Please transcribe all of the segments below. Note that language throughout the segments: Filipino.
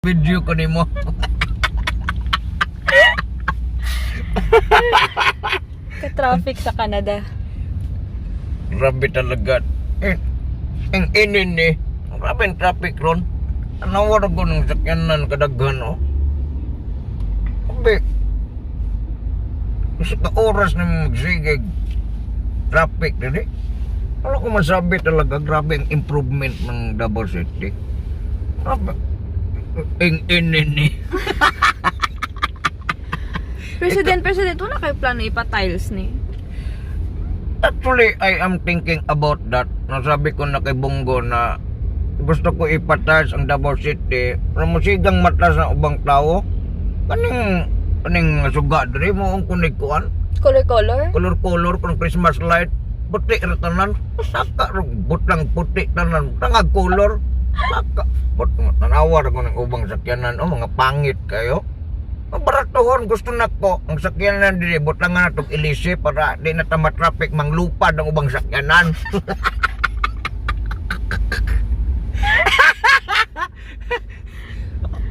Video ko nimo. Ka-traffic sa Canada. Grabe talaga. Ang inin ni. Grabe ang traffic ron. Anawar ko ng sakyanan kadaghan oh. Grabe. Isa ka oras na magsigig. Traffic dali. Ano ko masabi talaga, grabe ang improvement ng Davao City. Grabe. Ang inin ni. President, wala kayo plano ipa-tiles ni? Actually, I am thinking about that. Nasabi ko na kay Bongo na gusto ko ipatas ang Davao City para musigang matas ng ubang tao. Kaning suga diri mo ang kunikuan. Color? Color kung Christmas light. Puti ratanan. Saka butang puti tanan. Tangag color. Saka. Nanawar ko ng ubang sakyanan. Oh, mga pangit kayo. Baratuhon gusto na ko ang sakyanan diri butangan natong ilisi para di na tama traffic manglupad ang ubang sakyanan.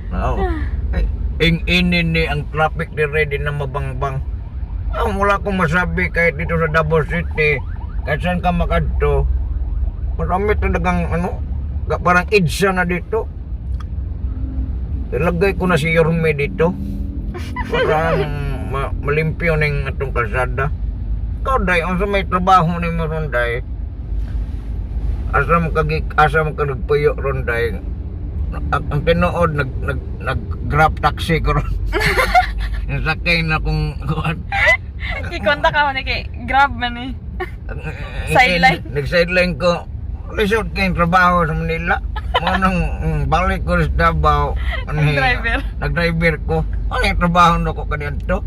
Oh. Ing-inin ni ang traffic dire di na mabangbang. Wala akong masabi kahit dito sa Davao City kahit saan ka makadto. Marami talagang parang idsa na dito. Ilagay ko na si Yorme dito. Parang malimpyo ng atong kalsada. Ikaw, day, ang sa may trabaho ni mo ron, day. Asa mo kagpuyo ron, day. Ang tinood, nag-grab taxi ko ron. Nasakay na kung Ikontak ako ni kay Grab man eh. Sideline. Nag-sideline ko. Resort kayong trabaho sa Manila. Manang balik ko sa Davao. Nag-driver ko. Ano yung trabaho na ko kanito?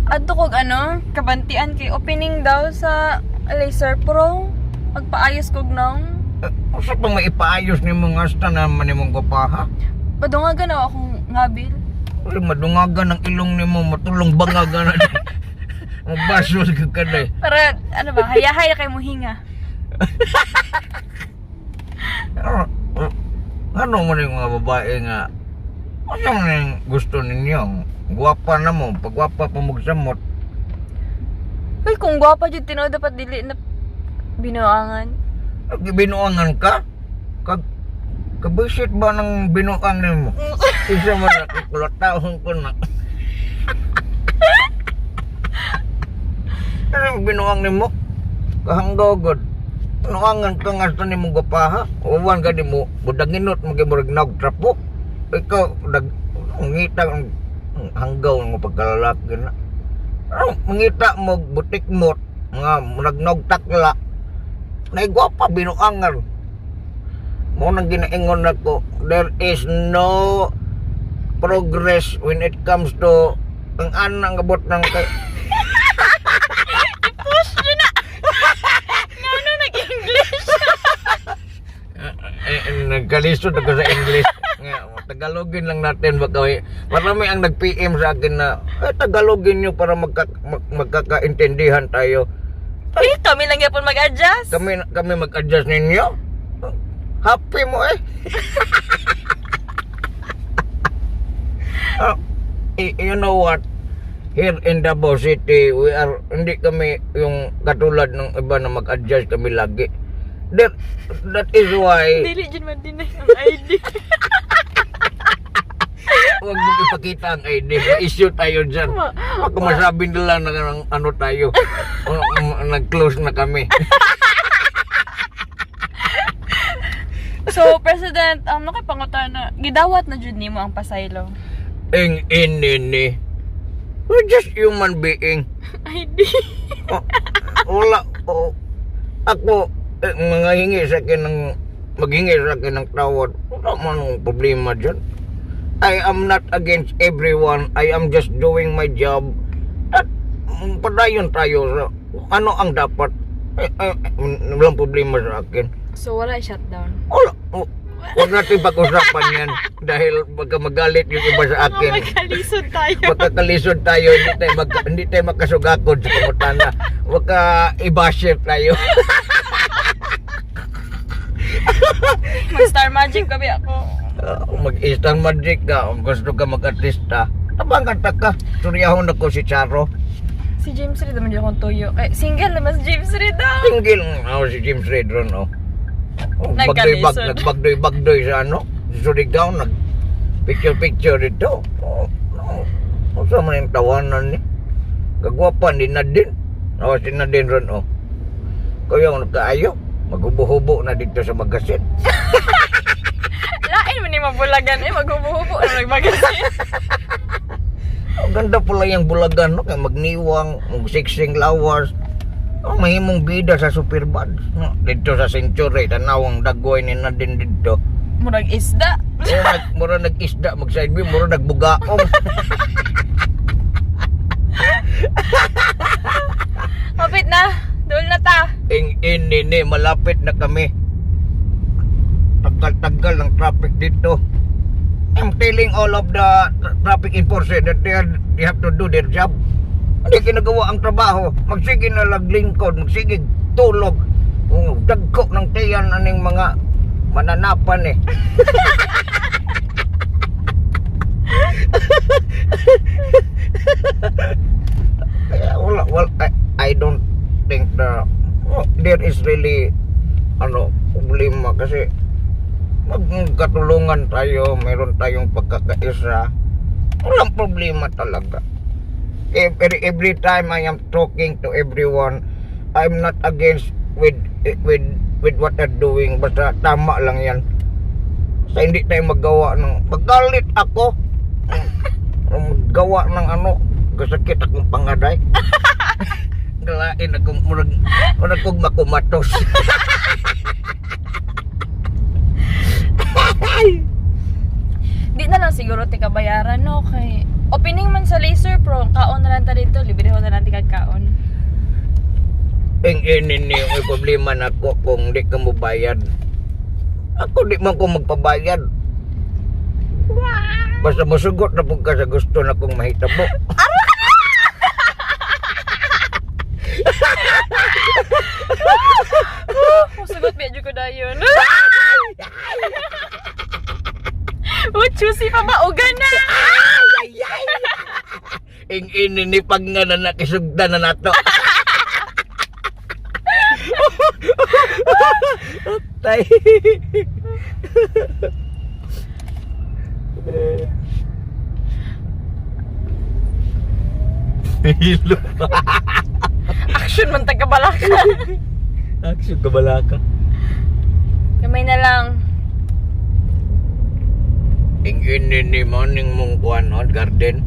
Adto kog kabantian kay opening daw sa Laser Pro. Magpaayos kog nang. Sa pang maipaayos ni mong hasta naman ni mong kapaha? Padungagan ako akong ngabil. Uy, madungagan ang ilong ni mo. Matulong bangagan na. Mabasol ka ka na. Para hayahay na kayo mo hinga. Ano mo na yung mga babae nga? Ano mo na yung gusto ninyo? Guwapa na mo. Pag guwapa pa magsamot. Uy, kung gwapa dyan tinaw dapat dili na binuangan. Binuangan ka? Kabisit ba ng binuang mo? Isa mo na, kulatahon ko na. Ano binuang mo? Kahanggaw god. Binuangan ka nga sa ni mong gapaha. Uwan ka ni mo, budaginot magimurag nagtrapo. Ikaw, mangita hanggaw mo pagkalalaki na. Mangita mo, butik mo, mga nagnagtakla. Naigwapa, binuangan. Mo nang ginaingon ako, there is no progress when it comes to ang anang abot ng I-push nyo na! Nga nag-English? Nagkalisod ako sa English. Tagalogin lang natin baka marami ang nag-PM sa akin na Tagalogin nyo para magkakaintindihan tayo. Ay, kami lang yapon mag-adjust. Kami mag-adjust ninyo. Happy mo eh. You know what? Here in Davao City, hindi kami yung katulad ng iba na mag-adjust kami lagi. That is why Dili dyan man din ang ID. huwag mong ipakita ang ID. May-issue tayo dyan. Baka masabi nila na ano tayo. Nag-close na kami. So, President, nakipangutan na, gidawat na dyan nimo ang pasaylo. Inini. We're just human being. ID. Wala. Ako, maghingi sa akin ng tawad. Wala man ang problema dyan. I am not against everyone. I am just doing my job. At padayon tayo sa ano ang dapat. Walang problema sa akin. So, wala shutdown. Wala. Huwag natin pag-usapan yan. Dahil baka magalit yung iba sa akin. Magkalisod tayo. Magkakalisod tayo. Hindi tayo makasugakod sa pangutana. Huwag ka i-basher tayo. Mag-star magic kami ako. Mag-Eastern Magic ka, kung gusto ka mag-artista, tabangan ka. Suryahon ako si Charo. Si James Reid naman di akong tuyo. Single naman si James Reid daw. Single si James Reid ron, Nagkalisod. Nagbadoy sa sa Surigao, picture dito. Sa man yung tawanan ni. Kagwapan din na din. Si Nadine ron, Kaya kung nagkaayo, maghubo-hubo na dito sa magasin. Lain mo ni mabulagan maghubo-hubo na nagmagasin. Ang ganda pala yung bulagan, kaya magniwang, magsiksing lawas. Mahimong bida sa Superbad. Dito sa Century, tanawang dagoy ni Nadine dito. Murag isda. Mura nag-isda, mag-side view, mura nagbugaong. Kapit na. Doon na ta. Ini, malapit na kami. Tagal-tagal ng traffic dito. I'm telling all of the traffic enforcer that they have to do their job. Hindi ginagawa ang trabaho. Magsige na laglingkod, magsige tulog. Dagko ng tiyan aning mga mananapan Kaya I don't think there is really problema kasi magkatulungan tayo, meron tayong pagkakaisa, walang problema talaga. Every time I am talking to everyone, I'm not against with what they're doing, basta tama lang yan. Sa hindi tayo magawa ng magalit ako, gawa ng kasakit akong pangaday. Galain akong murag kong makumatos. Di na lang siguro ti kabayaran no kay opening man sa Laser Pro, kaon na lang ta dito, libre ho na lang ti kagkaon. Ini may problema na ako kung di ka mo bayad. Ako di man ko magpabayad. Basta masugot na po ka sa gusto na kong mahitabo. Musugot medyo ko dayon. Choosy pa maugan na. Ini ni pag nga na nakisugdan na nato. Tay. Hilo. Action man taga Balaka. Action ka balaka. Kamay na lang. Ini ni morning mong kuan garden.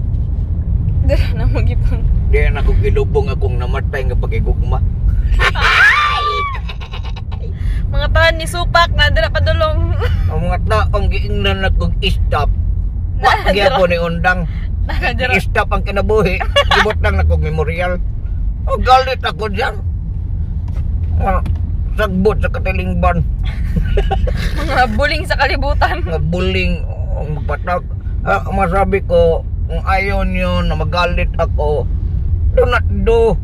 Dira na mo gipang. Di na ako kilubong akong namatay nga pagigugma. Mga tahan ni Supak na dira padulong. Ang mga taong giingnan na kong stop. Wagi ako ni undang. Nakadira. I-stop ang kinabuhi. Gibot lang na kong memorial. Galit ako dyan. Sagbot sa katilingban. Mga buling sa kalibutan. Mga buling ang magpatag. Masabi ko, kung ayaw nyo na magalit ako, do not do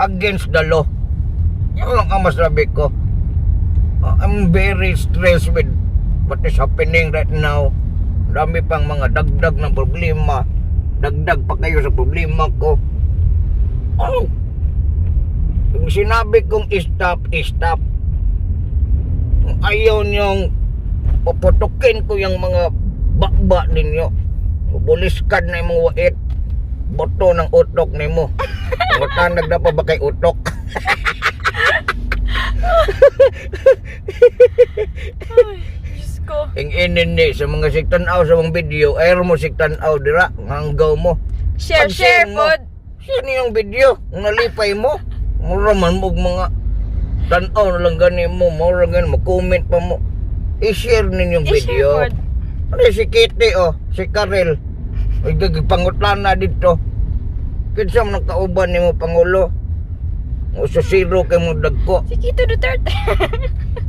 against the law. Yan lang ang masabi ko. I'm very stressed with what is happening right now. Dami pang mga dagdag ng problema. Dagdag pa kayo sa problema ko. Kung sinabi kong stop, stop. Kung ayaw nyong puputukin ko yung mga bakba ninyo. Buliskan na yung mga wait. Boto ng utok nimo. Ang tanag na pa ba kay utok? Ay, Diyos ko. Ang inindi sa mga sigtanaw sa mga video, air mo sigtanaw dira, hanggaw mo. Share Pag-share mo, pod. Sino yung video? Kung nalipay mo, mura man mo mga tanaw na lang gani mo, mura gani mo, comment pa mo. I-share ninyong video. I-share pod. Ano si Kitty si Karel. Ay gagipangutlan na dito. Kinsa man ang kauban nimo Pangulo? O sa zero kay mo dagko. Si Kito Duterte.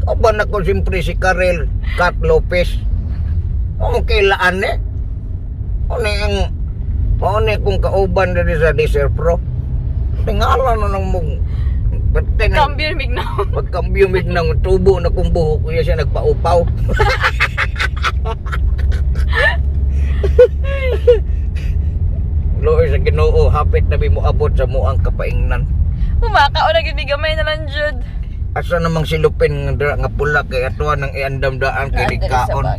Kauban ako siyempre si Karel Kat Lopez. O kailaan Ano kung kauban diri sa Laser Pro. Tingala na nang mong Cambio mignaw. Pagkambyo mig nang tubo na kung buhok ko siya nagpaupaw. hapit na mo abot sa muang kapaingnan. Humakao na gid gamay na lang jud. Asa namang silupin nga dira nga pula kay atuan ng iandam daan kay kaon.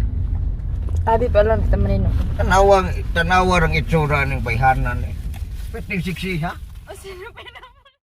Abi pa lang kita manino. Tanawang ang itsura ng bayhanan eh. Pwede siksi ha? O sino pa